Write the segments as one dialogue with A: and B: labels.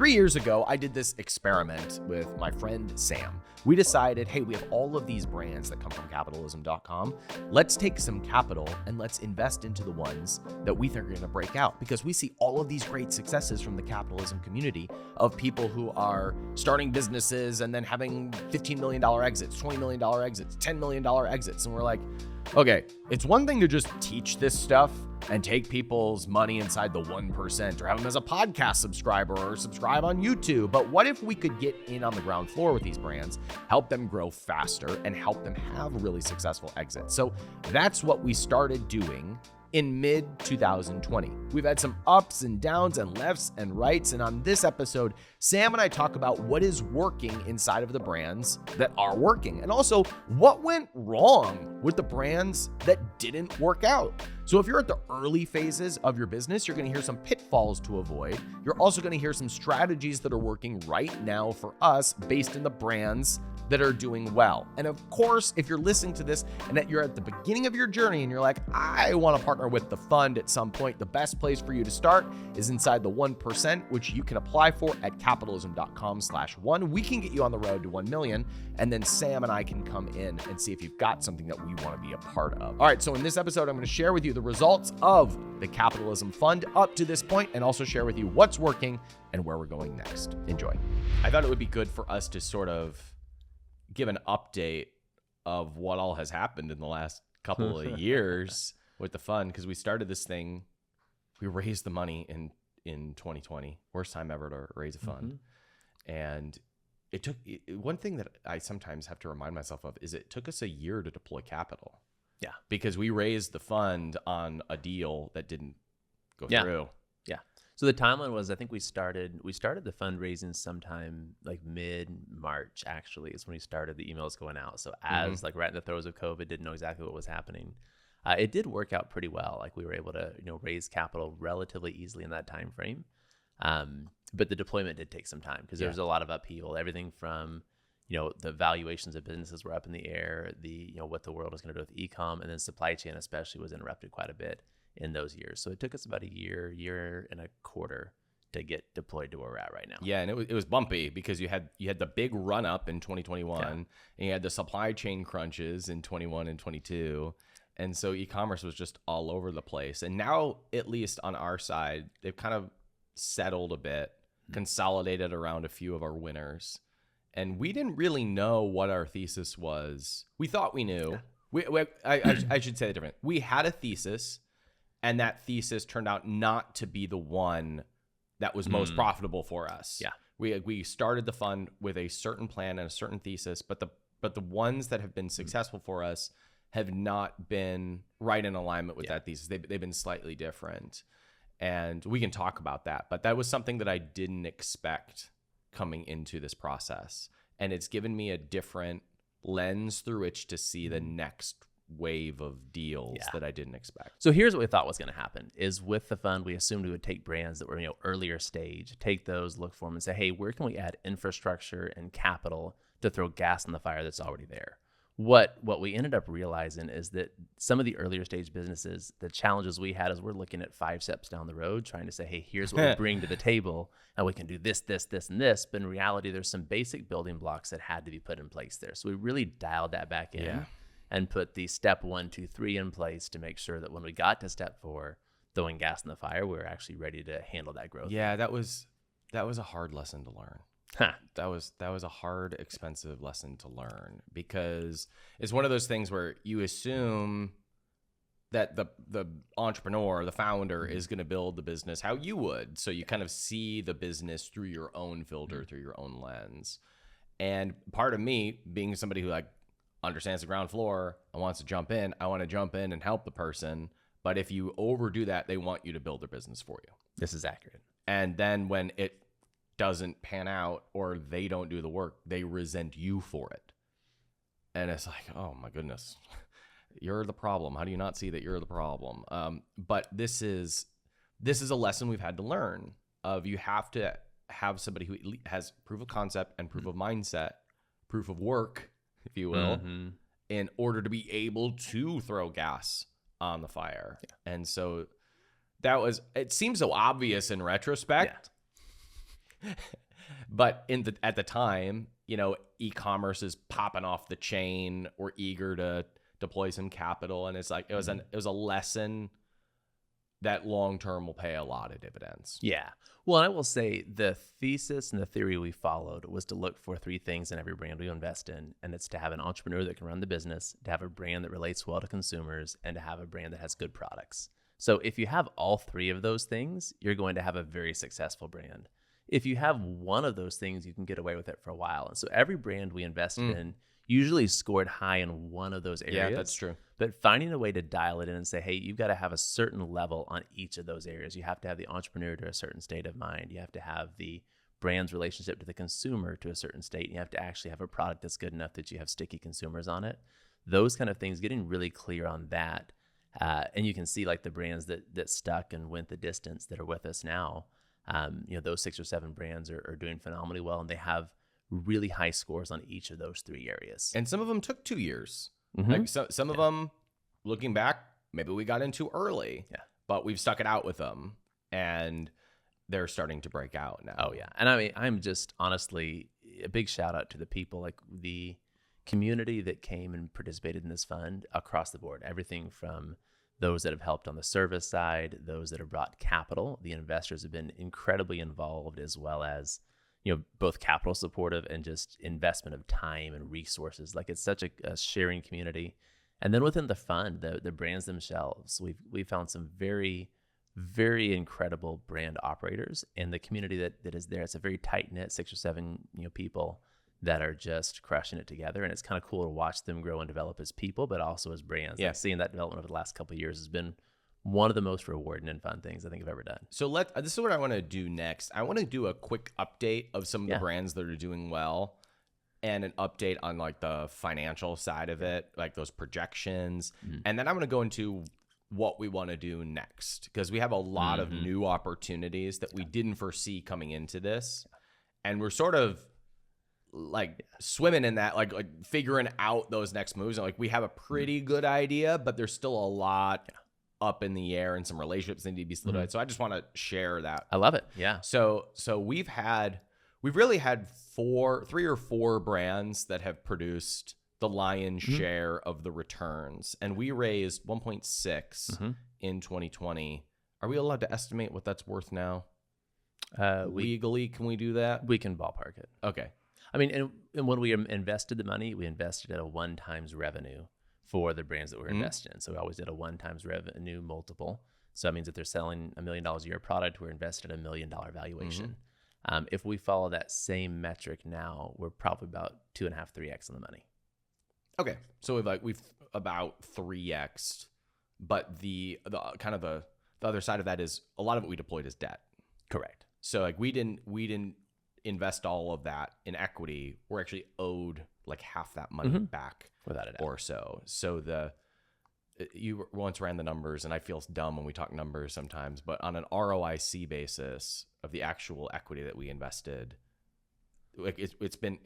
A: 3 years ago, I did this experiment with my friend Sam. We decided, hey, we have all of these brands that come from capitalism.com. Let's take some capital and let's invest into the ones that we think are going to break out, because we see all of these great successes from the capitalism community of people who are starting businesses and then having $15 million exits, $20 million exits, $10 million exits. And we're like, okay, it's one thing to just teach this stuff and take people's money inside the 1% or have them as a podcast subscriber or subscribe on YouTube. But what if we could get in on the ground floor with these brands, help them grow faster, and help them have really successful exits? So that's what we started doing in mid-2020. We've had some ups and downs and lefts and rights. And on this episode, Sam and I talk about what is working inside of the brands that are working, and also what went wrong with the brands that didn't work out. So if you're at the early phases of your business, you're going to hear some pitfalls to avoid. You're also going to hear some strategies that are working right now for us based in the brands that are doing well. And of course, if you're listening to this and that you're at the beginning of your journey and you're like, I want to partner with the fund at some point, the best place for you to start is inside the 1%, which you can apply for at capitalism.com/1. We can get you on the road to 1 million, and then Sam and I can come in and see if you've got something that we want to be a part of. All right, so in this episode, I'm going to share with you the results of the Capitalism Fund up to this point, and also share with you what's working and where we're going next. Enjoy. I thought it would be good for us to sort of give an update of what all has happened in the last couple of years with the fund, because we started this thing, we raised the money in 2020, worst time ever to raise a fund. And it took, one thing that I sometimes have to remind myself of is it took us a year to deploy capital. Yeah. Because we raised the fund on a deal that didn't go through.
B: Yeah. So the timeline was, I think we started the fundraising sometime like mid-March, actually, is when we started the emails going out. So as like right in the throes of COVID, didn't know exactly what was happening. It did work out pretty well. Like we were able to, raise capital relatively easily in that time frame. But the deployment did take some time because there was a lot of upheaval. Everything from, the valuations of businesses were up in the air, what the world was going to do with e-com, and then supply chain especially was interrupted quite a bit in those years. So it took us about a year and a quarter to get deployed to where we're at right now.
A: Yeah, and it was bumpy because you had the big run up in 2021, and you had the supply chain crunches in 21 and 22. And so e-commerce was just all over the place. And now, at least on our side, they've kind of settled a bit, consolidated around a few of our winners. And we didn't really know what our thesis was. We thought we knew. I should say it different. We had a thesis, and that thesis turned out not to be the one that was most profitable for us. Yeah. We started the fund with a certain plan and a certain thesis, but the ones that have been successful for us have not been right in alignment with that thesis. They've been slightly different. And we can talk about that. But that was something that I didn't expect coming into this process. And it's given me a different lens through which to see the next wave of deals that I didn't expect.
B: So here's what we thought was going to happen is with the fund, we assumed we would take brands that were, earlier stage, take those, look for them and say, hey, where can we add infrastructure and capital to throw gas on the fire that's already there? What we ended up realizing is that some of the earlier stage businesses, the challenges we had is we're looking at 5 steps down the road, trying to say, hey, here's what we bring to the table, and we can do this, this, this, and this. But in reality, there's some basic building blocks that had to be put in place there. So we really dialed that back in and put the step 1, 2, 3 in place to make sure that when we got to step 4, throwing gas in the fire, we were actually ready to handle that growth.
A: Yeah, that was a hard lesson to learn. That was a hard, expensive lesson to learn, because it's one of those things where you assume that the entrepreneur, the founder, is going to build the business how you would. So you kind of see the business through your own filter, through your own lens. And part of me, being somebody who understands the ground floor and wants to jump in, I want to jump in and help the person. But if you overdo that, they want you to build their business for you.
B: This is accurate.
A: And then when it doesn't pan out or they don't do the work, they resent you for it. And it's like, oh my goodness, you're the problem. How do you not see that you're the problem? But this is a lesson we've had to learn of you have to have somebody who has proof of concept and proof of mindset, proof of work, if you will, in order to be able to throw gas on the fire. Yeah. And so it seems so obvious in retrospect. But at the time, e-commerce is popping off the chain. We're eager to deploy some capital, and it's like it was a lesson that long term will pay a lot of dividends.
B: Yeah. Well, and I will say the thesis and the theory we followed was to look for three things in every brand we invest in. And it's to have an entrepreneur that can run the business, to have a brand that relates well to consumers, and to have a brand that has good products. So if you have all three of those things, you're going to have a very successful brand. If you have one of those things, you can get away with it for a while. And so every brand we invested in usually scored high in one of those areas.
A: Yeah, that's true.
B: But finding a way to dial it in and say, hey, you've got to have a certain level on each of those areas. You have to have the entrepreneur to a certain state of mind. You have to have the brand's relationship to the consumer to a certain state. And you have to actually have a product that's good enough that you have sticky consumers on it. Those kind of things, getting really clear on that. And you can see like the brands that stuck and went the distance that are with us now. Those 6 or 7 brands are doing phenomenally well, and they have really high scores on each of those 3 areas.
A: And some of them took 2 years.
B: Mm-hmm.
A: Like some of them, looking back, maybe we got in too early.
B: Yeah.
A: But we've stuck it out with them, and they're starting to break out now.
B: Oh yeah, and I mean, I'm just honestly a big shout out to the people, like the community that came and participated in this fund across the board. Everything from those that have helped on the service side, those that have brought capital. The investors have been incredibly involved, as well as both capital supportive and just investment of time and resources. Like it's such a sharing community. And then within the fund, the brands themselves, we've found some very, very incredible brand operators, and the community that is there. It's a very tight knit 6 or 7 people that are just crushing it together, and it's kind of cool to watch them grow and develop as people, but also as brands.
A: Yeah.
B: Like seeing that development over the last couple of years has been one of the most rewarding and fun things I think I've ever done.
A: So this is what I want to do next. I want to do a quick update of some of the brands that are doing well, and an update on like the financial side of it, like those projections. And then I'm going to go into what we want to do next, because we have a lot of new opportunities that we didn't foresee coming into this. And we're sort of like swimming in that, like figuring out those next moves. And like we have a pretty good idea, but there's still a lot up in the air, and some relationships need to be solidified. So I just want to share that.
B: I love it. Yeah.
A: So we've really had 3 or 4 brands that have produced the lion's share of the returns, and we raised 1.6 in 2020. Are we allowed to estimate what that's worth now? Legally, can we do that?
B: We can ballpark it.
A: Okay.
B: I mean, and when we invested the money, we invested at a 1x revenue for the brands that we're invested in. So we always did a 1x revenue multiple. So that means if they're selling $1 million a year product, we're invested at $1 million valuation. If we follow that same metric now, we're probably about 2.5, 3x on the money.
A: Okay. So we've about 3x, but the kind of the other side of that is a lot of it we deployed as debt.
B: Correct.
A: So like we didn't invest all of that in equity. We're actually owed like half that money back,
B: without a doubt,
A: or so. So you once ran the numbers, and I feel dumb when we talk numbers sometimes, but on an ROIC basis of the actual equity that we invested, like it's been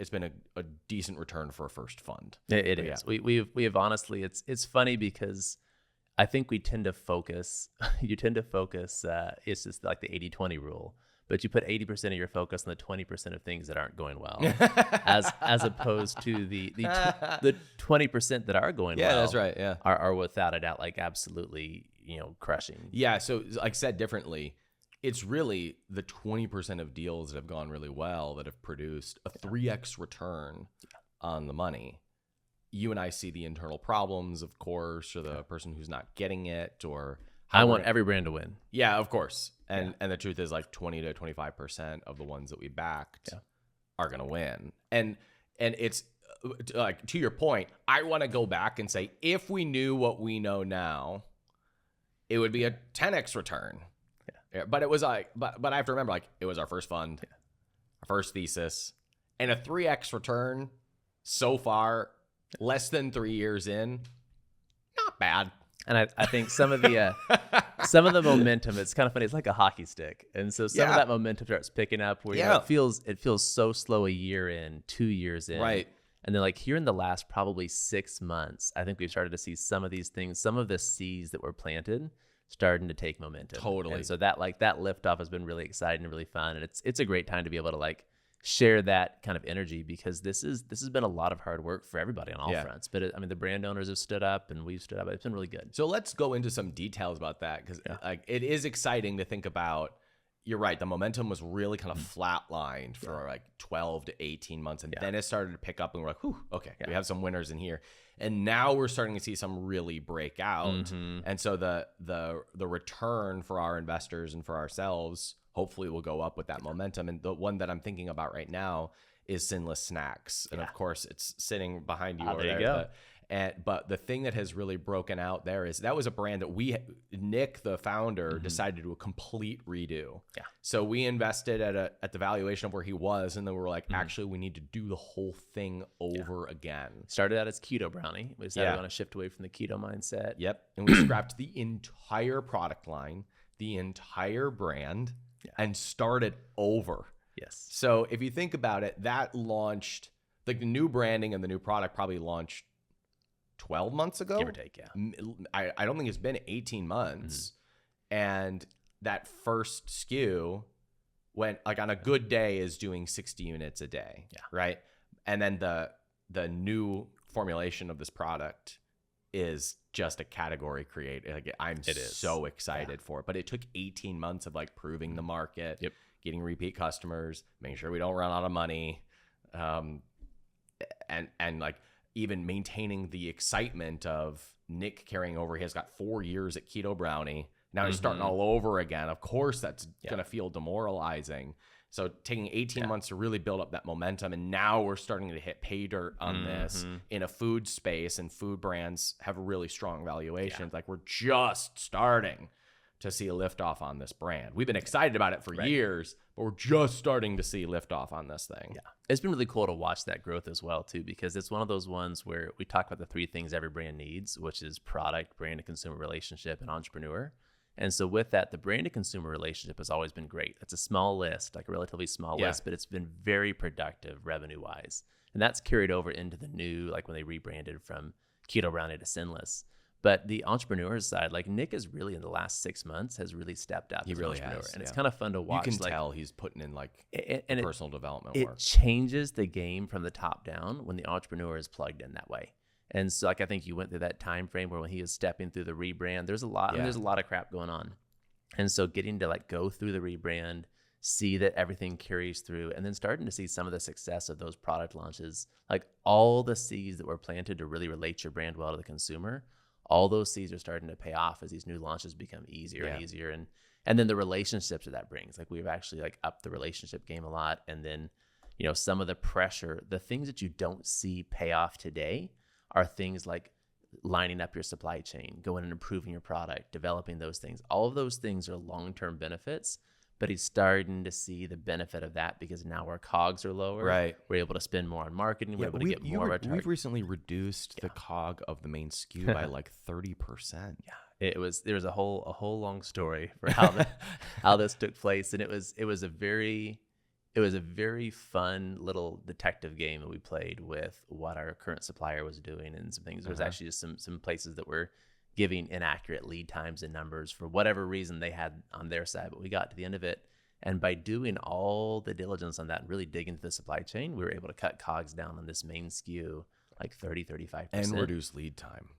A: a decent return for a first fund.
B: It is. Yeah. We have honestly, it's funny because I think we tend to focus. You tend to focus. It's just like the 80-20 rule. But you put 80% of your focus on the 20% of things that aren't going well, as opposed to the 20% that are going well.
A: Yeah, that's right. Yeah,
B: are without a doubt like absolutely crushing.
A: Yeah. So like said differently, it's really the 20% of deals that have gone really well that have produced a 3x return on the money. You and I see the internal problems, of course, or the person who's not getting it, or
B: I want every brand to win.
A: Yeah, of course. And the truth is like 20 to 25% of the ones that we backed are going to win. And it's like, to your point, I want to go back and say, if we knew what we know now, it would be a 10x return. Yeah. But it was like, but I have to remember, like, it was our first fund, our first thesis, and a 3x return so far, less than 3 years in, not bad.
B: And I think some of the momentum, it's kind of funny. It's like a hockey stick. And so some of that momentum starts picking up where it feels so slow a year in, 2 years in.
A: Right.
B: And then like here in the last probably 6 months, I think we've started to see some of these things, some of the seeds that were planted starting to take momentum.
A: Totally.
B: And so that liftoff has been really exciting and really fun. And it's a great time to be able to like share that kind of energy, because this has been a lot of hard work for everybody on all fronts. But I mean, the brand owners have stood up and we've stood up. It's been really good.
A: So let's go into some details about that, because like it is exciting to think about. You're right. The momentum was really kind of flatlined for like 12 to 18 months. And then it started to pick up and we're like, whew, okay, we have some winners in here. And now we're starting to see some really break out. And so the return for our investors and for ourselves, hopefully will go up with that momentum. And the one that I'm thinking about right now is Sinless Snacks. And of course it's sitting behind you over
B: there.
A: there.
B: You go.
A: But the thing that has really broken out there is that was a brand that Nick, the founder, decided to do a complete redo. Yeah. So we invested at the valuation of where he was, and then we were like, actually, we need to do the whole thing over again.
B: Started out as keto brownie. We decided we want to shift away from the keto mindset.
A: Yep. And we scrapped the entire product line, the entire brand, and started over.
B: Yes.
A: So if you think about it, that launched, like the new branding and the new product probably launched 12 months ago,
B: give or take.
A: I don't think it's been 18 months. And that first SKU went, like, on a good day is doing 60 units a day. Right. And then the new formulation of this product is just a category create. Like, I'm so excited for it, but it took 18 months of like proving the market, getting repeat customers, making sure we don't run out of money. And like, even maintaining the excitement of Nick carrying over. He has got 4 years at Keto Brownie. Now he's starting all over again. Of course, that's going to feel demoralizing. So taking 18 months to really build up that momentum. And now we're starting to hit pay dirt on this in a food space, and food brands have really strong valuations. Like, we're just starting to see a liftoff on this brand. We've been excited about it for years, but we're just starting to see liftoff on this thing.
B: Yeah. It's been really cool to watch that growth as well, too, because it's one of those ones where we talk about the three things every brand needs, which is product, brand and consumer relationship, and entrepreneur. And so with that, the brand and consumer relationship has always been great. It's a small list, like a relatively small list, but it's been very productive revenue-wise. And that's carried over into the new, like when they rebranded from Keto Brownie to Sinless. But the entrepreneur side, like Nick is really in the last 6 months has really stepped up.
A: He
B: as
A: really
B: an entrepreneur.
A: has.
B: And it's kind of fun to watch.
A: You can
B: like,
A: tell he's putting in like personal development work.
B: It changes the game from the top down when the entrepreneur is plugged in that way. And so, like, I think you went through that time frame where when he was stepping through the rebrand, there's a lot, and there's a lot of crap going on. And so getting to like go through the rebrand, see that everything carries through, and then starting to see some of the success of those product launches, like all the seeds that were planted to really relate your brand well to the consumer, all those seeds are starting to pay off as these new launches become easier and easier. And then the relationships that brings, like we've actually like upped the relationship game a lot. And then, you know, some of the pressure, the things that you don't see pay off today are things like lining up your supply chain, going and improving your product, developing those things. All of those things are long-term benefits, but he's starting to see the benefit of that because now our COGS are lower. Right. We're able to spend more on marketing. We're able to get more of our target.
A: We've recently reduced the COG of the main SKU by like 30%.
B: There was a whole long story for how this took place, and it was a very fun little detective game that we played with what our current supplier was doing and some things. There was actually just some places that were giving inaccurate lead times and numbers for whatever reason they had on their side, but we got to the end of it. And by doing all the diligence on that and really dig into the supply chain, we were able to cut COGS down on this main SKU like 30-35%.
A: And reduce lead time.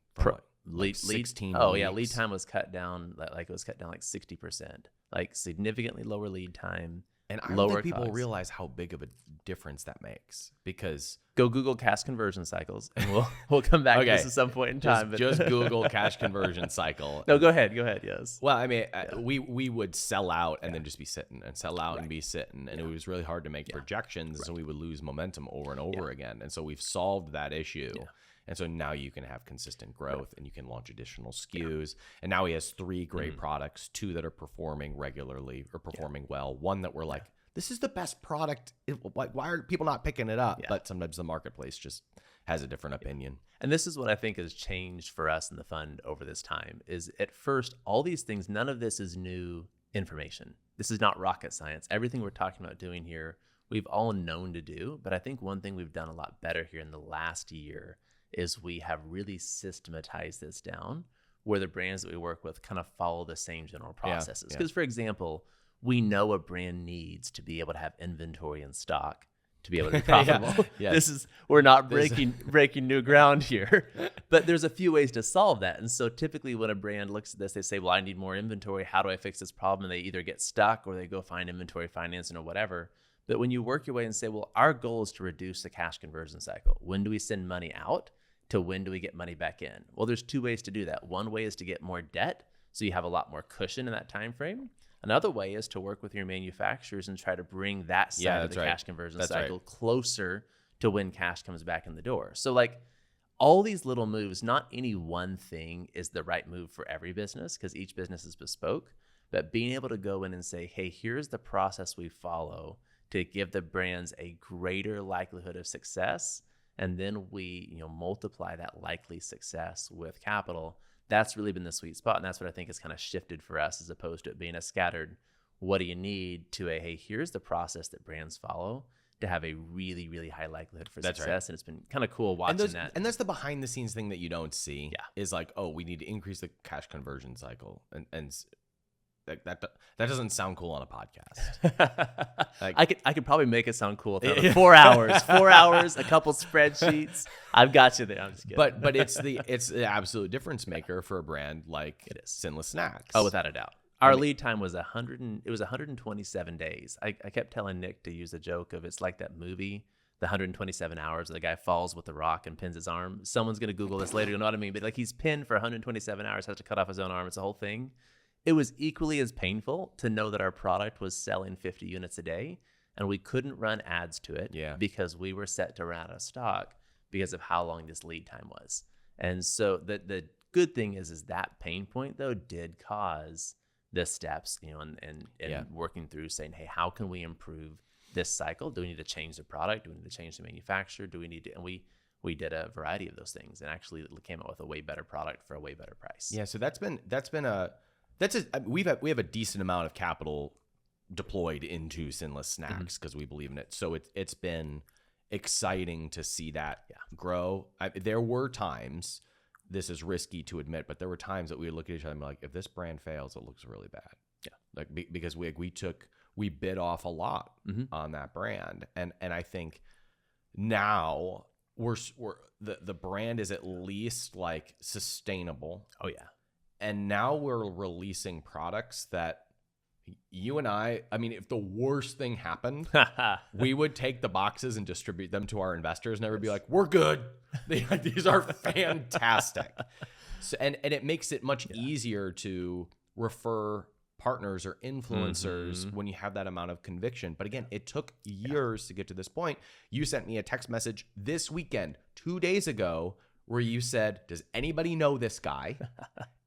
B: Lead
A: 16
B: Oh
A: weeks.
B: yeah, lead time was cut down like 60%. Like significantly lower lead time.
A: And I don't think people realize how big of a difference that makes, because
B: go Google cash conversion cycles, and we'll come back to this at some point in time.
A: Just Google cash conversion cycle.
B: No, go ahead. Yes.
A: Well, I mean, we would sell out and then just be sitting and sell out and be sitting, and it was really hard to make projections, so we would lose momentum over and over again. And so we've solved that issue. Yeah. And so now you can have consistent growth and you can launch additional SKUs. And now he has 3 great products, 2 that are performing regularly or performing well. One that we're like, this is the best product. Like, why are people not picking it up? But sometimes the marketplace just has a different opinion.
B: And this is what I think has changed for us in the fund over this time is at first, all these things, none of this is new information. This is not rocket science. Everything we're talking about doing here, we've all known to do. But I think one thing we've done a lot better here in the last year is we have really systematized this down where the brands that we work with kind of follow the same general processes.
A: Yeah.
B: Because, for example, we know a brand needs to be able to have inventory in stock to be able to be profitable.
A: Yes.
B: We're not breaking new ground here, but there's a few ways to solve that. And so typically when a brand looks at this, they say, well, I need more inventory. How do I fix this problem? And they either get stuck or they go find inventory financing or whatever. But when you work your way and say, well, our goal is to reduce the cash conversion cycle. When do we send money out to when do we get money back in? Well, there's two ways to do that. One way is to get more debt, so you have a lot more cushion in that time frame. Another way is to work with your manufacturers and try to bring that side of the cash conversion cycle closer to when cash comes back in the door. So like all these little moves, not any one thing is the right move for every business because each business is bespoke, but being able to go in and say, hey, here's the process we follow to give the brands a greater likelihood of success. And then we, multiply that likely success with capital. That's really been the sweet spot. And that's what I think has kind of shifted for us as opposed to it being a scattered, what do you need, to a, hey, here's the process that brands follow to have a really, really high likelihood for success. Right. And it's been kind of cool watching that.
A: And that's the behind the scenes thing that you don't see.
B: Yeah.
A: Is like, oh, we need to increase the cash conversion cycle. And that doesn't sound cool on a podcast.
B: Like, I could probably make it sound cool. 4 hours, 4 hours, a couple spreadsheets. I've got you there. I'm just kidding.
A: But it's the absolute difference maker for a brand like
B: it is.
A: Sinless Snacks.
B: Oh, without a doubt. Our lead time was 127 days. I kept telling Nick to use a joke of it's like that movie, the 127 hours. The guy falls with the rock and pins his arm. Someone's gonna Google this later. You know what I mean? But like he's pinned for 127 hours, has to cut off his own arm. It's a whole thing. It was equally as painful to know that our product was selling 50 units a day and we couldn't run ads to it because we were set to run out of stock because of how long this lead time was. And so the good thing is that pain point though did cause the steps, and working through saying, hey, how can we improve this cycle? Do we need to change the product? Do we need to change the manufacturer? Do we need to, and we did a variety of those things and actually came out with a way better product for a way better price.
A: Yeah. So we have a decent amount of capital deployed into Sinless Snacks because we believe in it. So it's been exciting to see that grow. There were times, this is risky to admit, but there were times that we would look at each other and be like, if this brand fails, it looks really bad. Yeah. Like because we bid off a lot on that brand. And I think now we're the brand is at least like sustainable.
B: Oh yeah.
A: And now we're releasing products that you and I mean, if the worst thing happened, we would take the boxes and distribute them to our investors and never be like, we're good. These are fantastic. So, and it makes it much easier to refer partners or influencers when you have that amount of conviction. But again, it took years to get to this point. You sent me a text message this weekend, 2 days ago, where you said, does anybody know this guy?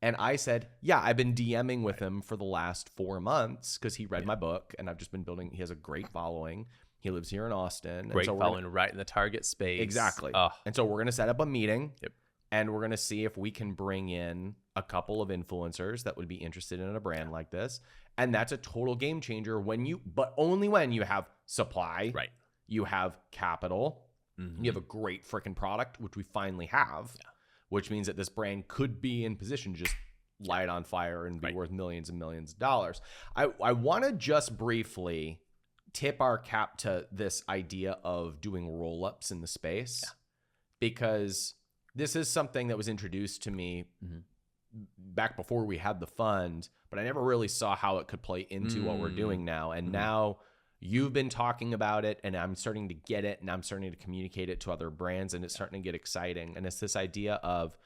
A: And I said, yeah, I've been DMing with him for the last 4 months because he read my book and I've just been building. He has a great following. He lives here in Austin.
B: Great following right in the target space.
A: Exactly. And so we're going to set up a meeting and we're going to see if we can bring in a couple of influencers that would be interested in a brand like this. And that's a total game changer but only when you have supply,
B: right?
A: You have capital. You have a great freaking product, which we finally have, which means that this brand could be in position to just light on fire and be worth millions and millions of dollars. I want to just briefly tip our cap to this idea of doing roll-ups in the space because this is something that was introduced to me back before we had the fund, but I never really saw how it could play into what we're doing now. And now you've been talking about it and I'm starting to get it and I'm starting to communicate it to other brands and it's starting to get exciting. And it's this idea of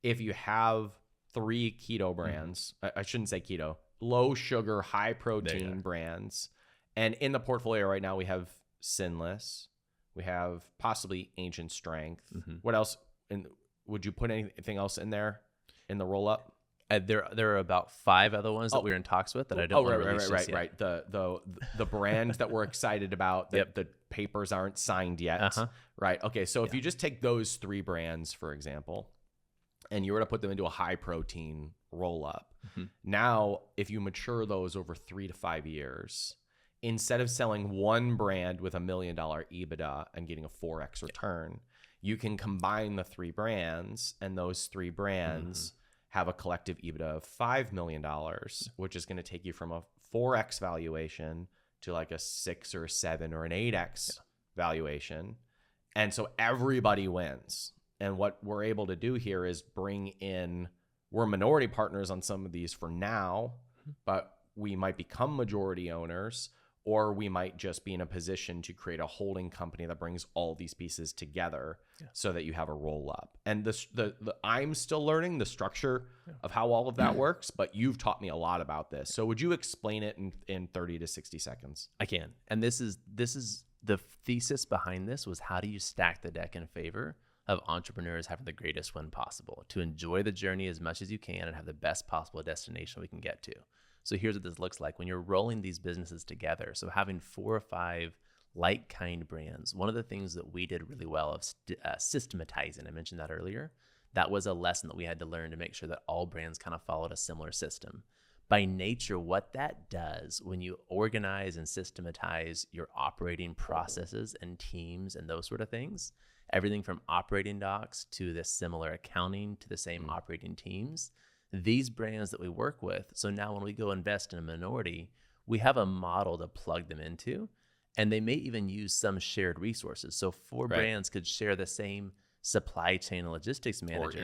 A: if you have 3 keto brands, I shouldn't say keto, low sugar, high protein brands. And in the portfolio right now, we have Sinless, we have possibly Ancient Strength. What else? And would you put anything else in there in the roll up?
B: There are about 5 other ones that we're in talks with that I don't want to release just yet.
A: Right. The brand that we're excited about, that the papers aren't signed yet. Right. Okay. So if you just take those 3 brands, for example, and you were to put them into a high protein roll up, now if you mature those over 3 to 5 years, instead of selling one brand with $1 million EBITDA and getting a 4x return, you can combine the 3 brands, and those 3 brands have a collective EBITDA of $5 million, which is going to take you from a 4x valuation to like a 6 or a 7 or an 8x valuation. And so everybody wins. And what we're able to do here is bring in, we're minority partners on some of these for now, but we might become majority owners, or we might just be in a position to create a holding company that brings all these pieces together so that you have a roll up. And the I'm still learning the structure of how all of that works, but you've taught me a lot about this. So would you explain it in 30 to 60 seconds?
B: I can. And this is the thesis behind this was, how do you stack the deck in favor of entrepreneurs having the greatest win possible, to enjoy the journey as much as you can and have the best possible destination we can get to. So here's what this looks like when you're rolling these businesses together. So having 4 or 5 like-kind brands, one of the things that we did really well of systematizing, I mentioned that earlier, that was a lesson that we had to learn to make sure that all brands kind of followed a similar system. By nature, what that does when you organize and systematize your operating processes and teams and those sort of things, everything from operating docs to the similar accounting to the same operating teams, these brands that we work with. So now when we go invest in a minority, we have a model to plug them into, and they may even use some shared resources. So 4 brands could share the same supply chain and logistics manager.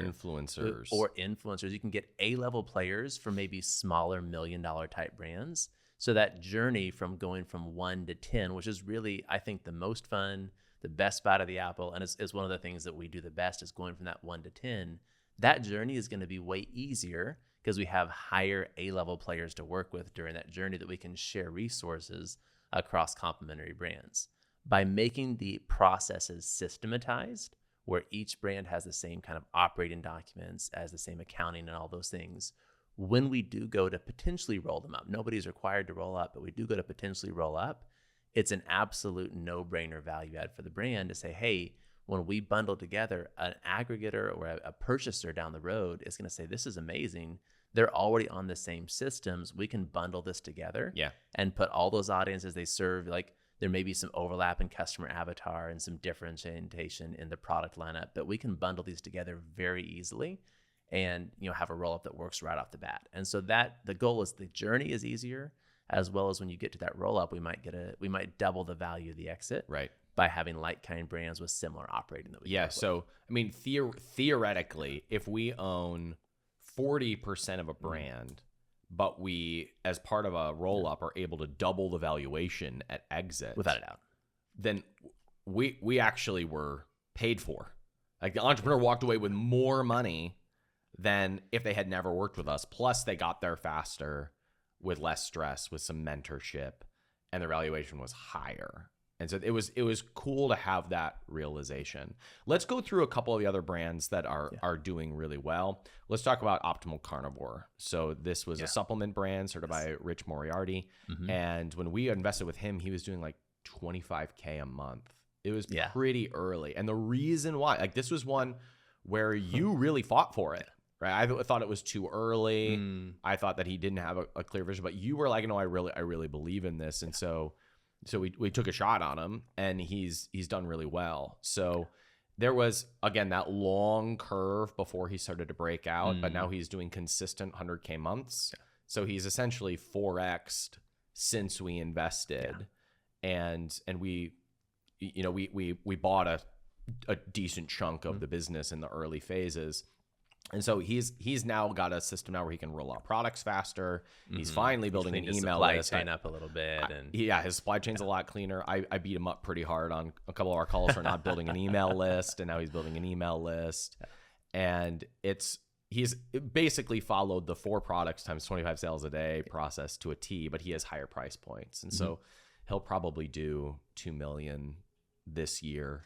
B: Or influencers. You can get A-level players for maybe smaller $1 million type brands. So that journey from going from 1 to 10, which is really, I think, the most fun, the best bite of the apple, and it's one of the things that we do the best, is going from that 1 to 10. That journey is going to be way easier because we have higher A-level players to work with during that journey that we can share resources across complementary brands. By making the processes systematized, where each brand has the same kind of operating documents, as the same accounting and all those things, when we do go to potentially roll them up, nobody's required to roll up, but we do go to potentially roll up, it's an absolute no-brainer value add for the brand to say, hey, when we bundle together, an aggregator or a purchaser down the road is going to say, this is amazing. They're already on the same systems. We can bundle this together and put all those audiences they serve. Like, there may be some overlap in customer avatar and some differentiation in the product lineup, but we can bundle these together very easily and, you know, have a roll-up that works right off the bat. And so that the goal is the journey is easier, as well as when you get to that roll-up, we might double the value of the exit. By having like-kind brands with similar operating that we can work with.
A: So, I mean, theoretically, if we own 40% of a brand, but we, as part of a roll-up, are able to double the valuation at exit,
B: without a doubt,
A: then we actually were paid for. Like, the entrepreneur walked away with more money than if they had never worked with us. Plus, they got there faster with less stress, with some mentorship, and their valuation was higher. And so it was cool to have that realization. Let's go through a couple of the other brands that are doing really well. Let's talk about Optimal Carnivore. So this was a supplement brand started by Rich Moriarty. And when we invested with him, he was doing like $25K a month. It was pretty early. And the reason why, like, this was one where you really fought for it. Right, I thought it was too early. I thought that he didn't have a clear vision, but you were like, no, I really believe in this. And so we took a shot on him, and he's done really well. So there was, again, that long curve before he started to break out, but now he's doing consistent 100K months. So he's essentially 4x'd since we invested, and we bought a decent chunk of the business in the early phases. And so he's now got a system now where he can roll out products faster. He's finally building an email list.
B: Supply chain up a little bit, and
A: his supply chain's a lot cleaner. I beat him up pretty hard on a couple of our calls for not building an email list, and now he's building an email list. And he's basically followed the 4 products times 25 sales a day process to a T, but he has higher price points, and so he'll probably do $2 million this year.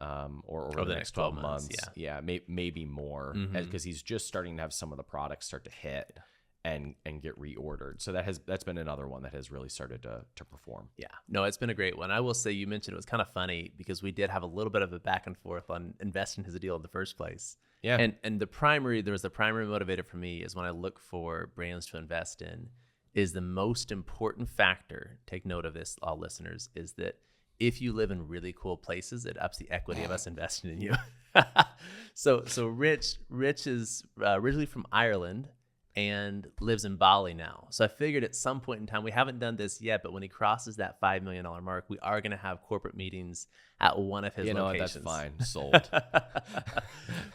A: Or over the next 12 months. Maybe more, because he's just starting to have some of the products start to hit and get reordered. So that's been another one that has really started to perform.
B: No, it's been a great one. I will say, you mentioned it was kind of funny because we did have a little bit of a back and forth on investing his deal in the first place. And the primary motivator for me is when I look for brands to invest in, is the most important factor, take note of this, all listeners, is that if you live in really cool places, it ups the equity of us investing in you. So Rich is originally from Ireland and lives in Bali now. So I figured at some point in time, we haven't done this yet, but when he crosses that $5 million mark, we are going to have corporate meetings at one of his locations.
A: That's fine. Sold.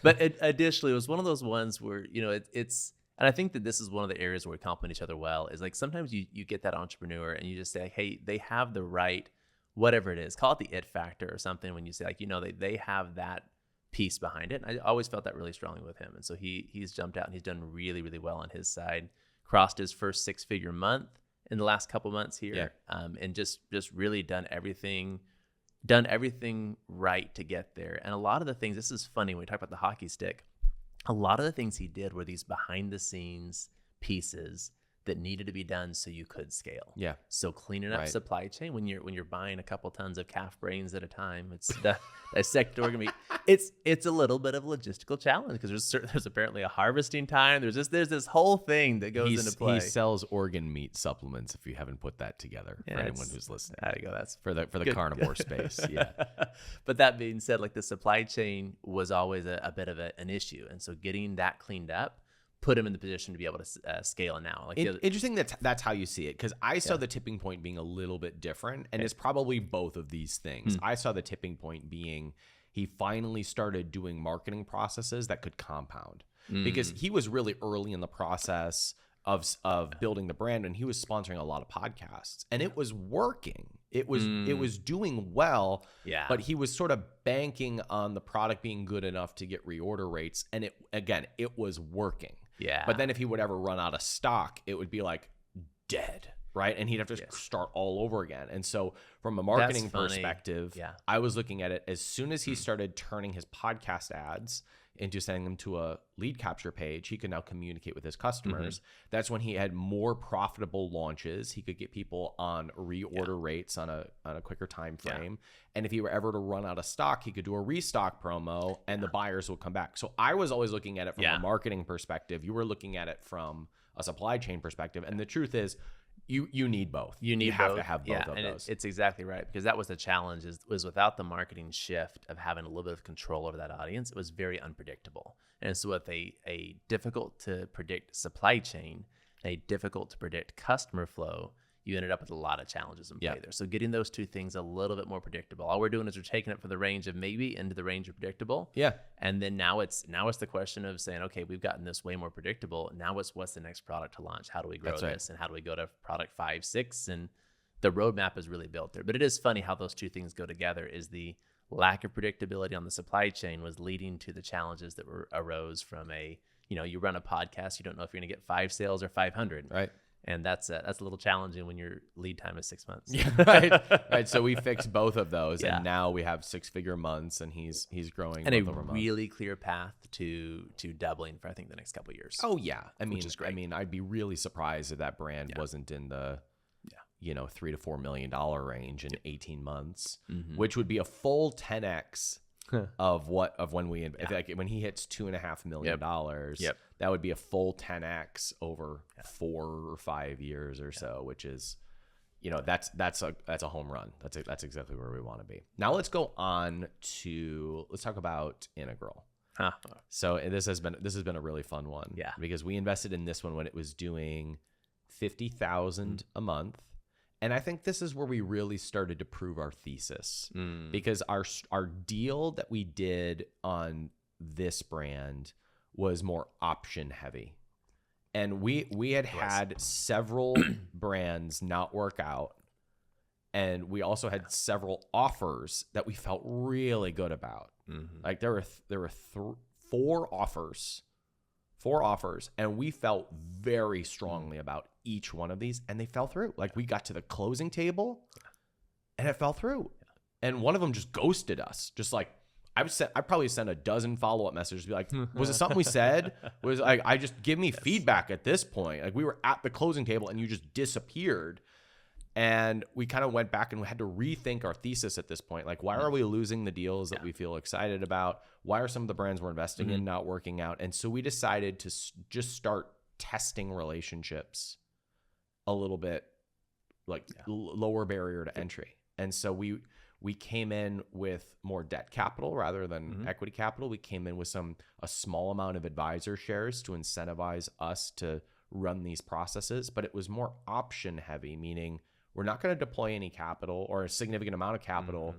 B: But additionally, it was one of those ones where, it's, and I think that this is one of the areas where we complement each other well, is like sometimes you get that entrepreneur and you just say, hey, they have the right, whatever it is, call it the it factor or something, when you say like, they have that piece behind it. And I always felt that really strongly with him. And so he's jumped out and he's done really, really well on his side, crossed his first 6-figure month in the last couple months here. And just really done everything right to get there. And a lot of the things, this is funny when we talk about the hockey stick, a lot of the things he did were these behind the scenes pieces that needed to be done so you could scale.
A: Yeah.
B: So cleaning up supply chain when you're buying a couple tons of calf brains at a time, it's dissected organ meat. It's a little bit of a logistical challenge because there's apparently a harvesting time. There's this whole thing that goes into play.
A: He sells organ meat supplements. If you haven't put that together, for anyone who's listening,
B: there you go. That's
A: for the carnivore space. Yeah.
B: But that being said, like the supply chain was always a bit of an issue, and so getting that cleaned up put him in the position to be able to scale now. Like
A: interesting that's how you see it, because I saw the tipping point being a little bit different, and it's probably both of these things. I saw the tipping point being he finally started doing marketing processes that could compound, because he was really early in the process of building the brand, and he was sponsoring a lot of podcasts, and it was working. It was doing well, but he was sort of banking on the product being good enough to get reorder rates, and it was working.
B: Yeah.
A: But then if he would ever run out of stock, it would be like dead, right? And he'd have to start all over again. And so from a marketing perspective, I was looking at it as soon as he started turning his podcast ads into sending them to a lead capture page, he could now communicate with his customers. That's when he had more profitable launches. He could get people on reorder rates on a quicker time frame. And if he were ever to run out of stock, he could do a restock promo and the buyers would come back. So I was always looking at it from a marketing perspective. You were looking at it from a supply chain perspective. And the truth is, you need both. You have to have both of those.
B: It's exactly right, because that was the challenge, was without the marketing shift of having a little bit of control over that audience, it was very unpredictable. And so with a difficult to predict supply chain, a difficult to predict customer flow, you ended up with a lot of challenges in play there. So getting those two things a little bit more predictable. All we're doing is we're taking it from the range of maybe into the range of predictable.
A: Yeah.
B: And then now it's the question of saying, okay, we've gotten this way more predictable. Now what's the next product to launch? How do we grow this? And how do we go to product 5, 6? And the roadmap is really built there. But it is funny how those two things go together, is the lack of predictability on the supply chain was leading to the challenges that arose from you run a podcast, you don't know if you're going to get 5 sales or 500.
A: Right.
B: And that's a little challenging when your lead time is 6 months.
A: Yeah, right. So we fixed both of those, and now we have 6-figure months, and he's growing.
B: And a really clear path to doubling for I think the next couple of years.
A: Oh yeah,
B: which is great.
A: I mean, I'd be really surprised if that brand wasn't in the $3 to $4 million range in 18 months, which would be a full 10x. of when when he hits $2.5 million, that would be a full 10x over 4 or 5 years or so, which is, that's a home run. That's exactly where we want to be. Now let's go on to, let's talk about Integral. So this has been a really fun one, because we invested in this one when it was doing $50,000 a month. And I think this is where we really started to prove our thesis, because our deal that we did on this brand was more option heavy. And we had several brands not work out. And we also had several offers that we felt really good about. Like there were 4 offers, and we felt very strongly about each one of these, and they fell through. Like we got to the closing table and it fell through. And one of them just ghosted us. Just like I probably sent a dozen follow-up messages to be like, was it something we said? Was I just give me feedback at this point. Like we were at the closing table and you just disappeared. And we kind of went back and we had to rethink our thesis at this point. Like, why are we losing the deals that we feel excited about? Why are some of the brands we're investing in not working out? And so we decided to just start testing relationships a little bit, like lower barrier to entry. And so we we came in with more debt capital rather than equity capital. We came in with a small amount of advisor shares to incentivize us to run these processes, but it was more option heavy, meaning we're not going to deploy any capital or a significant amount of capital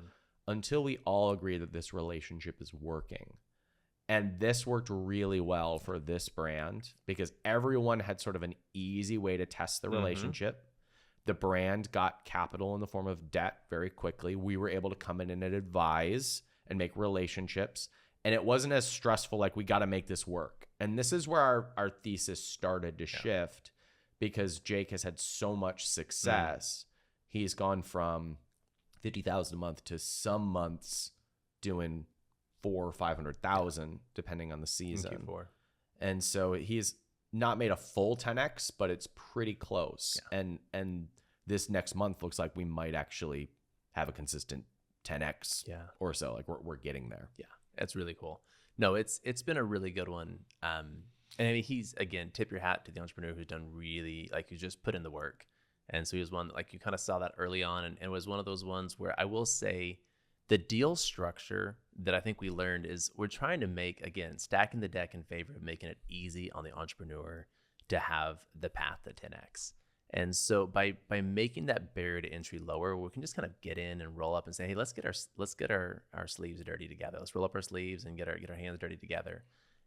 A: until we all agree that this relationship is working. And this worked really well for this brand because everyone had sort of an easy way to test the relationship. The brand got capital in the form of debt very quickly. We were able to come in and advise and make relationships. And it wasn't as stressful, like we got to make this work. And this is where our thesis started to shift because Jake has had so much success. He's gone from $50,000 a month to some months doing $400,000 or $500,000 depending on the season. And so he's not made a full 10x, but it's pretty close. And this next month looks like we might actually have a consistent 10x or so. Like we're getting there.
B: Yeah, that's really cool. No, it's been a really good one. And I mean, he's, again, tip your hat to the entrepreneur who's done really, like, who's just put in the work. And so he was one, like, you kind of saw that early on, and was one of those ones where I will say the deal structure that I think we learned is we're trying to make, again, stacking the deck in favor of making it easy on the entrepreneur to have the path to 10x. And so by making that barrier to entry lower, we can just kind of get in and roll up and say, hey, let's get our sleeves dirty together. Let's roll up our sleeves and get our hands dirty together.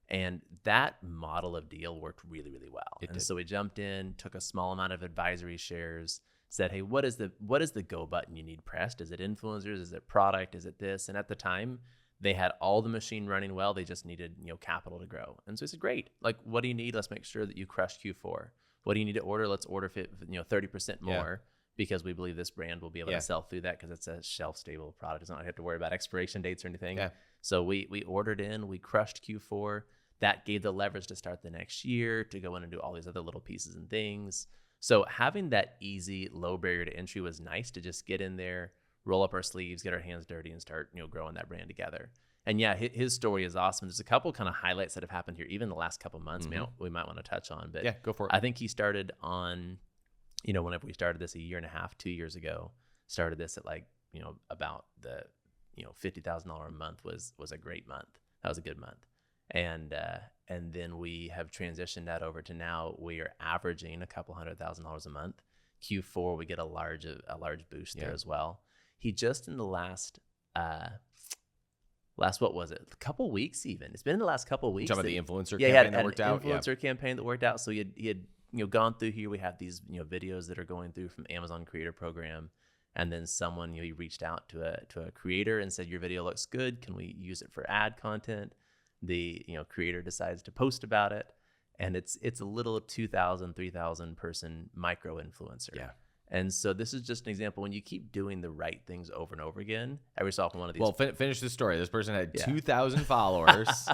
B: And that model of deal worked really, really well. So we jumped in, took a small amount of advisory shares, said, hey, what is the go button you need pressed? Is it influencers? Is it product? Is it this? And at the time, they had all the machine running well. They just needed, capital to grow. And so I said, great. Like, what do you need? Let's make sure that you crush Q4. What do you need to order? Let's order 30% more because we believe this brand will be able to sell through that because it's a shelf-stable product. It's not like you have to worry about expiration dates or anything. Yeah. So we ordered in, we crushed Q4. That gave the leverage to start the next year, to go in and do all these other little pieces and things. So having that easy, low barrier to entry was nice to just get in there, roll up our sleeves, get our hands dirty, and start growing that brand together. And yeah, his story is awesome. There's a couple kind of highlights that have happened here, even the last couple months. We might want to touch on, but
A: yeah, go for it.
B: I think he started on, whenever we started this 1.5 years, 2 years ago, started this at about the, $50,000 a month was a great month. That was a good month. And then we have transitioned that over to now we are averaging $200,000 a month. Q4 we get a large boost there as well. He just in the last what was it? A couple weeks even. It's been in the last couple weeks.
A: Talking about the influencer campaign that worked out.
B: Influencer campaign that worked out. So he had gone through here. We have these videos that are going through from Amazon Creator Program. And then someone he reached out to a creator and said, your video looks good. Can we use it for ad content? The creator decides to post about it, and it's a little 2,000, 3,000 person micro influencer. Yeah. And so this is just an example when you keep doing the right things over and over again. Every so often one of these.
A: Well, finish the story. This person had 2,000 followers.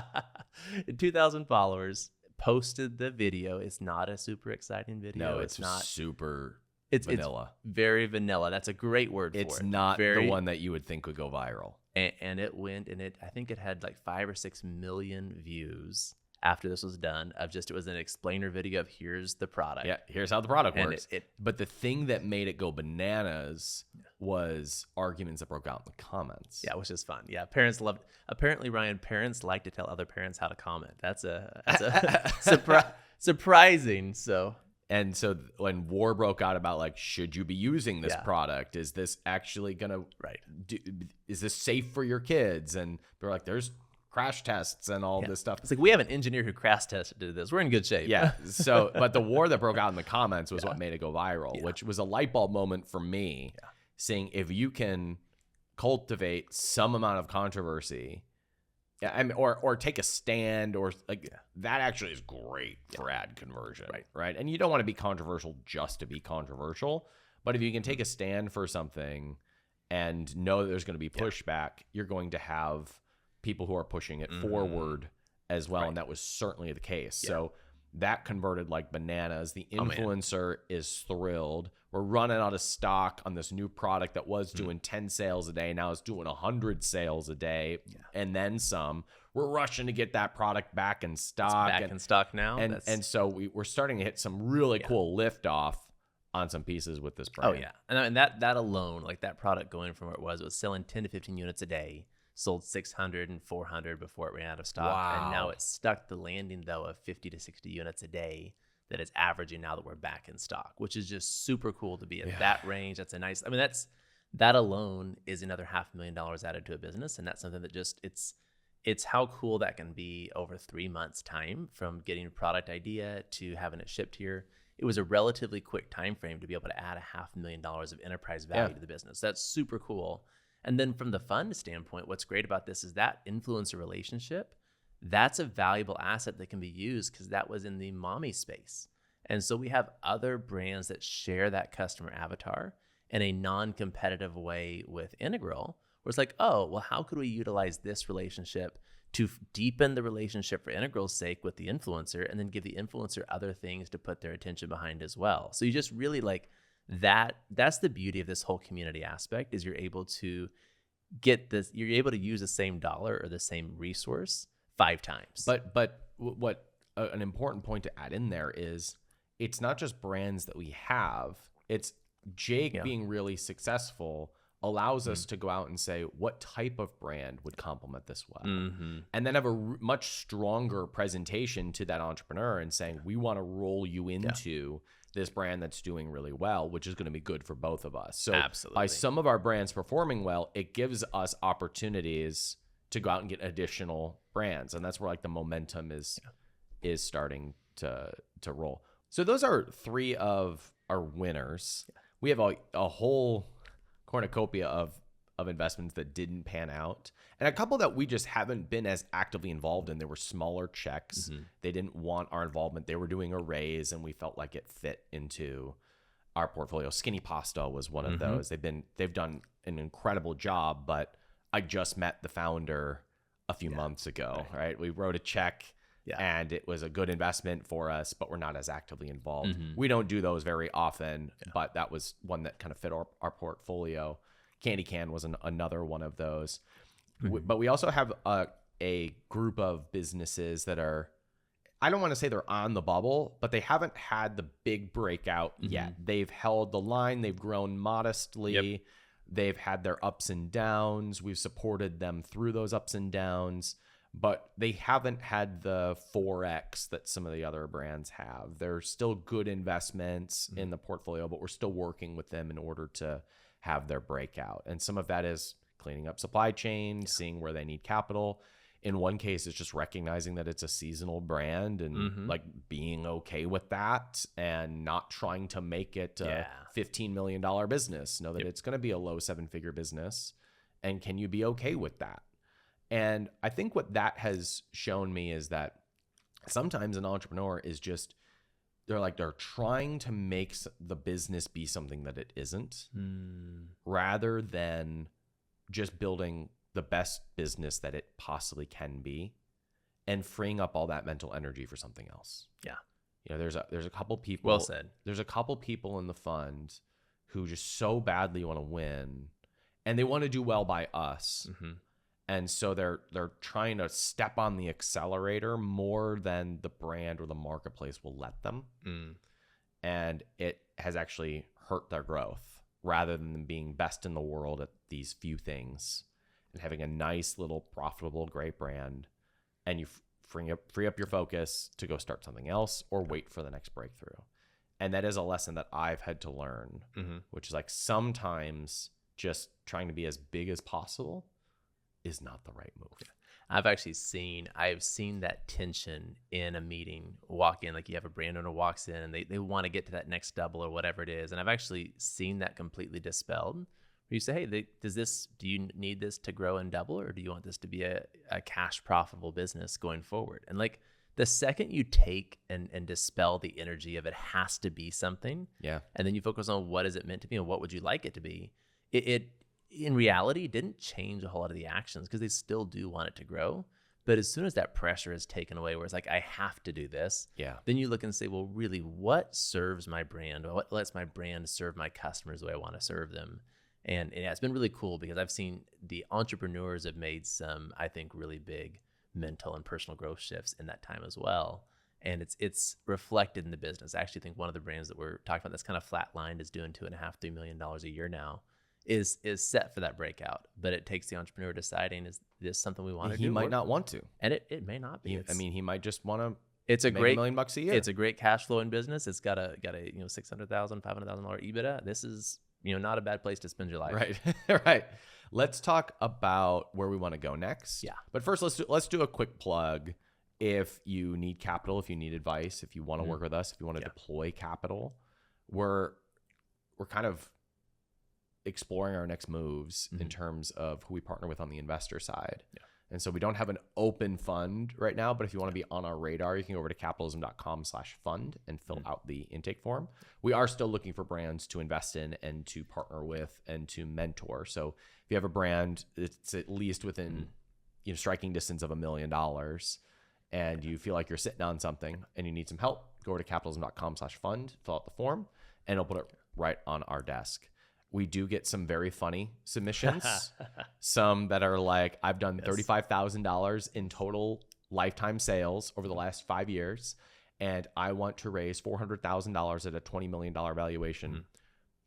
B: 2,000 followers, posted the video. It's not a super exciting video.
A: No, it's not super.
B: It's
A: vanilla.
B: It's very vanilla. That's a great word for it.
A: It's not the one that you would think would go viral.
B: And it went, and I think it had like 5 or 6 million views after this was done. It was an explainer video of here's the product.
A: Yeah, here's how the product works. But the thing that made it go bananas was arguments that broke out in the comments.
B: Yeah, which is fun. Yeah, apparently, Ryan, parents like to tell other parents how to comment. That's a surprising.
A: And so when war broke out about should you be using this product? Is this actually going to, is this safe for your kids? And they're like, there's crash tests and all this stuff.
B: It's like, we have an engineer who crash tested this. We're in good shape.
A: Yeah. So, but the war that broke out in the comments was what made it go viral, which was a light bulb moment for me, saying if you can cultivate some amount of controversy, or take a stand, or that actually is great for ad conversion, right? And you don't want to be controversial just to be controversial, but if you can take a stand for something and know that there's going to be pushback, you're going to have people who are pushing it forward as well, and that was certainly the case. So that converted like bananas. The influencer is thrilled. We're running out of stock on this new product that was doing 10 sales a day. Now it's doing 100 sales a day and then some. We're rushing to get that product back in stock.
B: It's back in stock now.
A: And so we're starting to hit some really cool lift off on some pieces with this
B: Oh
A: brand.
B: yeah, and that alone, like that product going from where it was selling 10 to 15 units a day, sold 600 and 400 before it ran out of stock, and now
A: Wow.
B: it's stuck the landing though of 50 to 60 units a day that it's averaging now that we're back in stock, which is just super cool to be at that range. That's a nice. I mean, that alone is another $500,000 added to a business, and that's something that just it's how cool that can be over 3 months time from getting a product idea to having it shipped here. It was a relatively quick time frame to be able to add $500,000 of enterprise value to the business. That's super cool. And then from the fund standpoint, what's great about this is that influencer relationship, that's a valuable asset that can be used because that was in the mommy space. And so we have other brands that share that customer avatar in a non-competitive way with Integral, where it's like, oh, well, how could we utilize this relationship to deepen the relationship for Integral's sake with the influencer, and then give the influencer other things to put their attention behind as well. So you just really like that. That's the beauty of this whole community aspect, is you're able to get this, you're able to use the same dollar or the same resource 5 times.
A: But what an important point to add in there is, it's not just brands that we have. It's Jake being really successful allows us to go out and say, what type of brand would complement this well? And then have a much stronger presentation to that entrepreneur and saying, we want to roll you into this brand that's doing really well, which is going to be good for both of us. So by some of our brands performing well, it gives us opportunities to go out and get additional brands. And that's where like the momentum is starting to roll. So those are 3 of our winners. We have a whole cornucopia of investments that didn't pan out, and a couple that we just haven't been as actively involved in. They were smaller checks. They didn't want our involvement. They were doing a raise, and we felt like it fit into our portfolio. Skinny Pasta was one of those. They've done an incredible job, but I just met the founder a few months ago, right? We wrote a check. And it was a good investment for us, but we're not as actively involved. We don't do those very often, but that was one that kind of fit our portfolio. Candy Can was another one of those. But we also have a group of businesses that are, I don't want to say they're on the bubble, but they haven't had the big breakout yet. They've held the line. They've grown modestly. They've had their ups and downs. We've supported them through those ups and downs. But they haven't had the 4X that some of the other brands have. They're still good investments in the portfolio, but we're still working with them in order to have their breakout. And some of that is cleaning up supply chain, seeing where they need capital. In one case, it's just recognizing that it's a seasonal brand and like being okay with that and not trying to make it a $15 million business. Know that it's going to be a low 7-figure business. And can you be okay with that? And I think what that has shown me is that sometimes an entrepreneur is just, they're trying to make the business be something that it isn't, rather than just building the best business that it possibly can be and freeing up all that mental energy for something else. Yeah. You know, there's a couple people.
B: Well said.
A: There's a couple people in the fund who just so badly want to win, and they want to do well by us. And so they're trying to step on the accelerator more than the brand or the marketplace will let them. And it has actually hurt their growth, rather than them being best in the world at these few things and having a nice little profitable, great brand. And you free up your focus to go start something else or wait for the next breakthrough. And that is a lesson that I've had to learn, which is like sometimes just trying to be as big as possible is not the right move.
B: I've seen that tension in a meeting. Walk in, like you have a brand owner walks in and they want to get to that next double or whatever it is. And I've actually seen that completely dispelled. Where you say, hey, do you need this to grow and double, or do you want this to be a cash profitable business going forward? And like the second you take and dispel the energy of it has to be something, and then you focus on what is it meant to be and what would you like it to be, it in reality didn't change a whole lot of the actions, because they still do want it to grow. But as soon as that pressure is taken away, where it's like, I have to do this, then you look and say, well, really, what serves my brand? What lets my brand serve my customers the way I want to serve them? And it's been really cool, because I've seen the entrepreneurs have made some, I think, really big mental and personal growth shifts in that time as well. and it's reflected in the business. I actually think one of the brands that we're talking about that's kind of flatlined is doing $2.5-3 million a year now is set for that breakout. But it takes the entrepreneur deciding, is this something we want to do?
A: He might not want to.
B: And it may not be.
A: He might just want to
B: make $1 million a year. It's a great cash flow in business. It's got a $600,000, $500,000 EBITDA. This is not a bad place to spend your life.
A: Right. Right. Let's talk about where we want to go next.
B: Yeah.
A: But first, let's do a quick plug. If you need capital, if you need advice, if you want to work with us, if you want to deploy capital, we're kind of exploring our next moves in terms of who we partner with on the investor side. Yeah. And so we don't have an open fund right now, but if you want to be on our radar, you can go over to capitalism.com/fund and fill out the intake form. We are still looking for brands to invest in and to partner with and to mentor. So if you have a brand that's at least within striking distance of $1 million and you feel like you're sitting on something and you need some help, go over to capitalism.com/fund, fill out the form, and it'll put it right on our desk. We do get some very funny submissions, some that are like, I've done $35,000 in total lifetime sales over the last 5 years, and I want to raise $400,000 at a $20 million valuation.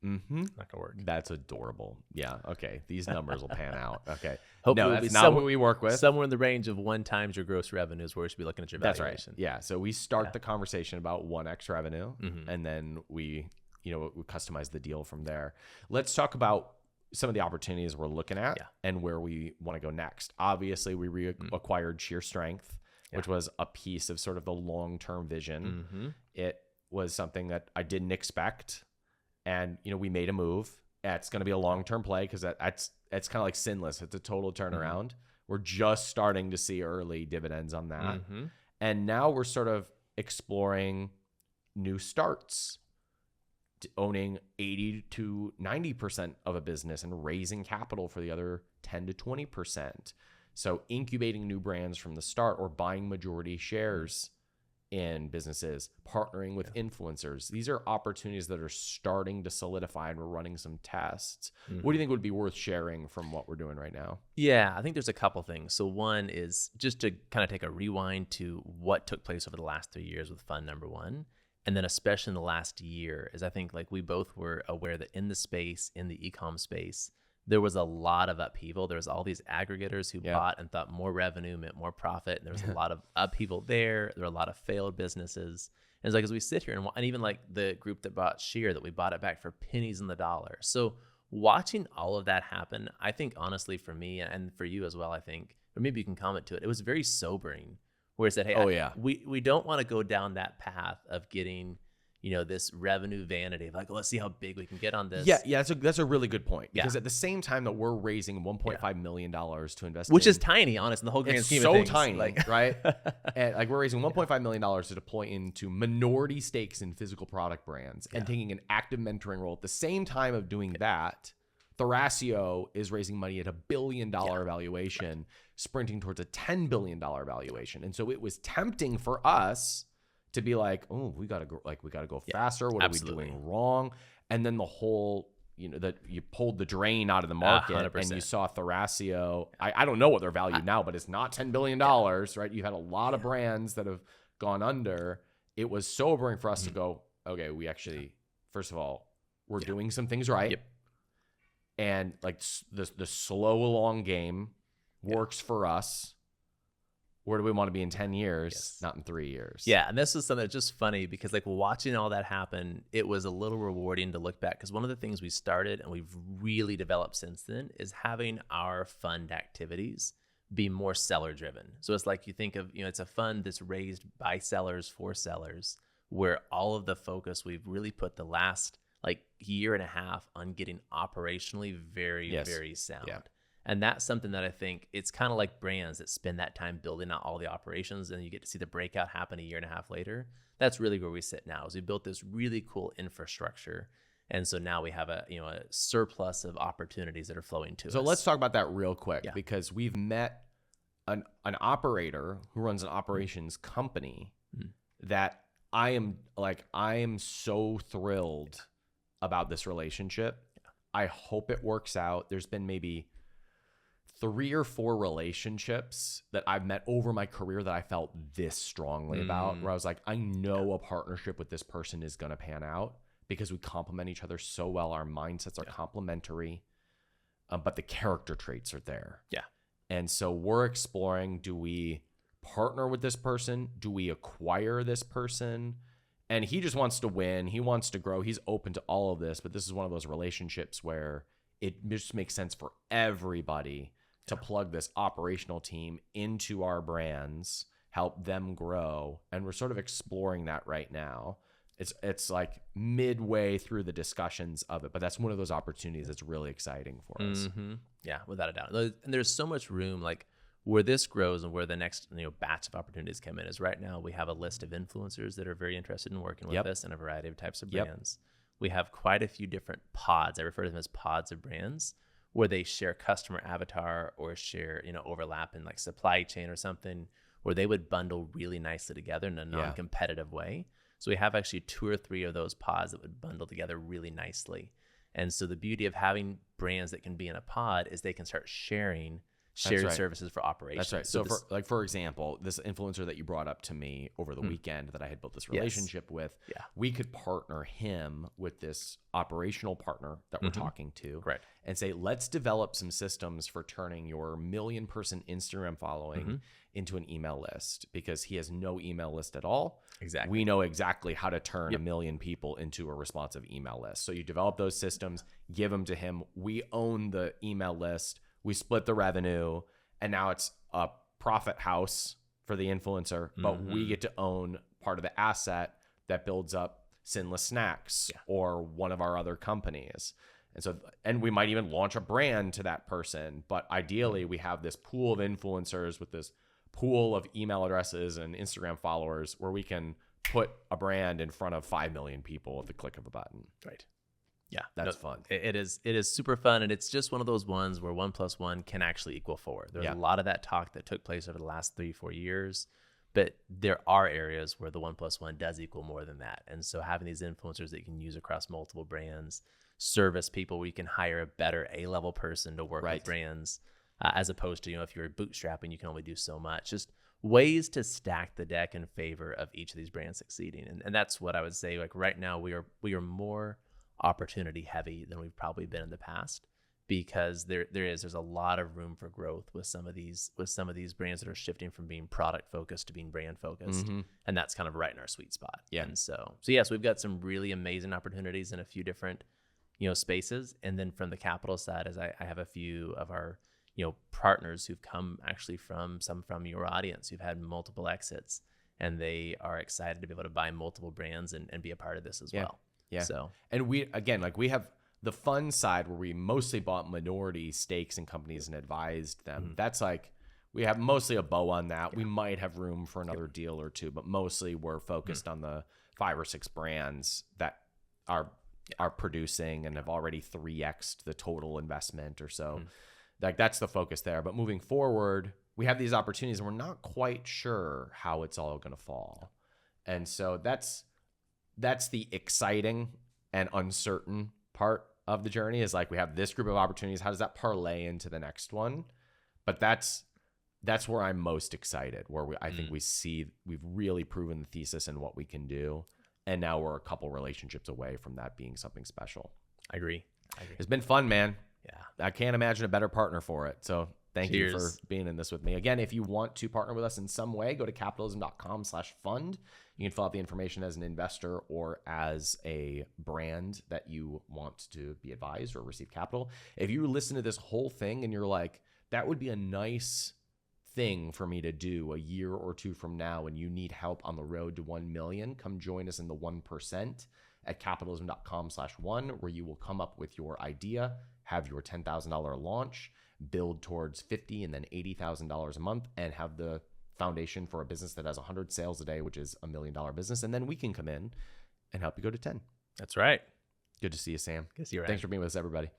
B: Not gonna work.
A: That's adorable. Yeah. Okay. These numbers will pan out. Okay.
B: Hopefully
A: no, that's not what we work with.
B: Somewhere in the range of 1 times your gross revenue is where you should be looking at your valuation.
A: That's right. Yeah. So we start the conversation about 1x revenue, and then we customize the deal from there. Let's talk about some of the opportunities we're looking at and where we want to go next. Obviously, we acquired Sheer Strength, which was a piece of sort of the long-term vision. It was something that I didn't expect. And, we made a move. It's going to be a long-term play because it's kind of like Sinless. It's a total turnaround. We're just starting to see early dividends on that. And now we're sort of exploring new starts, owning 80 to 90% of a business and raising capital for the other 10 to 20%. So incubating new brands from the start or buying majority shares in businesses, partnering with influencers. These are opportunities that are starting to solidify, and we're running some tests. What do you think would be worth sharing from what we're doing right now?
B: Yeah, I think there's a couple things. So one is just to kind of take a rewind to what took place over the last 3 years with fund number one. And then especially in the last year, is I think like we both were aware that in the space, in the e-com space, there was a lot of upheaval. There was all these aggregators who bought and thought more revenue meant more profit. And there was a lot of upheaval there. There were a lot of failed businesses. And it's like, as we sit here and even like the group that bought Sheer, that we bought it back for pennies in the dollar. So watching all of that happen, I think honestly for me and for you as well, I think, or maybe you can comment to it, it was very sobering. Where it said, hey, we don't want to go down that path of getting, this revenue vanity of like, let's see how big we can get on this.
A: Yeah, that's a really good point. Because at the same time that we're raising $1.5 million to invest
B: which is tiny, honest, in the whole grand scheme of things.
A: It's so tiny, right? And like we're raising $1.5 million to deploy into minority stakes in physical product brands and taking an active mentoring role. At the same time of doing that, Thrasio is raising money at $1 billion valuation, sprinting towards a $10 billion valuation. And so it was tempting for us to be like, oh, we gotta go faster. What are we doing wrong? And then the whole, that you pulled the drain out of the market 100%. And you saw Thrasio. I don't know what they're valued now, but it's not $10 billion, right? You've had a lot of brands that have gone under. It was sobering for us to go, okay, we actually, first of all, we're doing some things right. And like the slow along game works for us. Where do we want to be in 10 years, not in 3 years?
B: Yeah, and this is something that's just funny because like watching all that happen, it was a little rewarding to look back because one of the things we started and we've really developed since then is having our fund activities be more seller driven. So it's like you think of, it's a fund that's raised by sellers for sellers where all of the focus we've really put the last like year and a half on getting operationally very, very sound. Yeah. And that's something that I think it's kind of like brands that spend that time building out all the operations and you get to see the breakout happen a year and a half later. That's really where we sit now is we built this really cool infrastructure. And so now we have a surplus of opportunities that are flowing to us.
A: So let's talk about that real quick because we've met an operator who runs an operations company that I am so thrilled about this relationship. I hope it works out. There's been maybe 3 or 4 relationships that I've met over my career that I felt this strongly about, where I was like, I know a partnership with this person is going to pan out because we complement each other so well. Our mindsets are complementary, but the character traits are there.
B: Yeah.
A: And so we're exploring, do we partner with this person? Do we acquire this person? And he just wants to win. He wants to grow. He's open to all of this, but this is one of those relationships where it just makes sense for everybody to plug this operational team into our brands, help them grow. And we're sort of exploring that right now. It's like midway through the discussions of it, but that's one of those opportunities that's really exciting for us.
B: Yeah, without a doubt. And there's so much room, like where this grows and where the next batch of opportunities come in is right now we have a list of influencers that are very interested in working with us in a variety of types of brands. We have quite a few different pods. I refer to them as pods of brands, where they share customer avatar or share, overlap in like supply chain or something, where they would bundle really nicely together in a non-competitive way. So we have actually 2 or 3 of those pods that would bundle together really nicely. And so the beauty of having brands that can be in a pod is they can start sharing shared services for operations.
A: That's right. So for example, this influencer that you brought up to me over the weekend that I had built this relationship with, we could partner him with this operational partner that we're talking to, and say, let's develop some systems for turning your 1 million person Instagram following into an email list, because he has no email list at all.
B: Exactly.
A: We know exactly how to turn 1 million people into a responsive email list. So you develop those systems, give them to him. We own the email list. We split the revenue, and now it's a profit house for the influencer, but we get to own part of the asset that builds up Sinless Snacks or one of our other companies. And we might even launch a brand to that person, but ideally we have this pool of influencers with this pool of email addresses and Instagram followers where we can put a brand in front of 5 million people at the click of a button.
B: Right. Yeah,
A: that's fun.
B: It is super fun, and it's just one of those ones where 1 + 1 can actually equal 4. There's a lot of that talk that took place over the last 3-4 years, but there are areas where the 1 + 1 does equal more than that. And so having these influencers that you can use across multiple brands, service people where you can hire a better A-level person to work with brands, as opposed to if you're bootstrapping, you can only do so much. Just ways to stack the deck in favor of each of these brands succeeding, and that's what I would say. Like right now, we are more opportunity heavy than we've probably been in the past, because there's a lot of room for growth with some of these brands that are shifting from being product focused to being brand focused, and that's kind of right in our sweet spot. And so yes, we've got some really amazing opportunities in a few different spaces. And then from the capital side, as I have a few of our partners who've come actually from your audience who've had multiple exits, and they are excited to be able to buy multiple brands and be a part of this as well. Yeah. So, and we have the fun side where we mostly bought minority stakes in companies and advised them. That's like, we have mostly a bow on that. We might have room for another deal or two, but mostly we're focused on the 5 or 6 brands that are producing and have already 3x'd the total investment or so. Like that's the focus there. But moving forward, we have these opportunities and we're not quite sure how it's all going to fall. And so that's the exciting and uncertain part of the journey, is like we have this group of opportunities. How does that parlay into the next one? But that's where I'm most excited, where I think we've really proven the thesis and what we can do. And now we're a couple relationships away from that being something special. I agree.
A: It's been fun, man.
B: Yeah.
A: I can't imagine a better partner for it. So thank you for being in this with me. Again, if you want to partner with us in some way, go to capitalism.com/fund. You can fill out the information as an investor or as a brand that you want to be advised or receive capital. If you listen to this whole thing and you're like, that would be a nice thing for me to do a year or two from now, and you need help on the road to 1 million, come join us in the 1% at capitalism.com/1, where you will come up with your idea, have your $10,000 launch, build towards $50,000 and then $80,000 a month, and have the foundation for a business that has 100 sales a day, which is $1 million business. And then we can come in and help you go to 10.
B: That's right.
A: Good to see you, Sam.
B: Good to see you.
A: Thanks for being with us, everybody.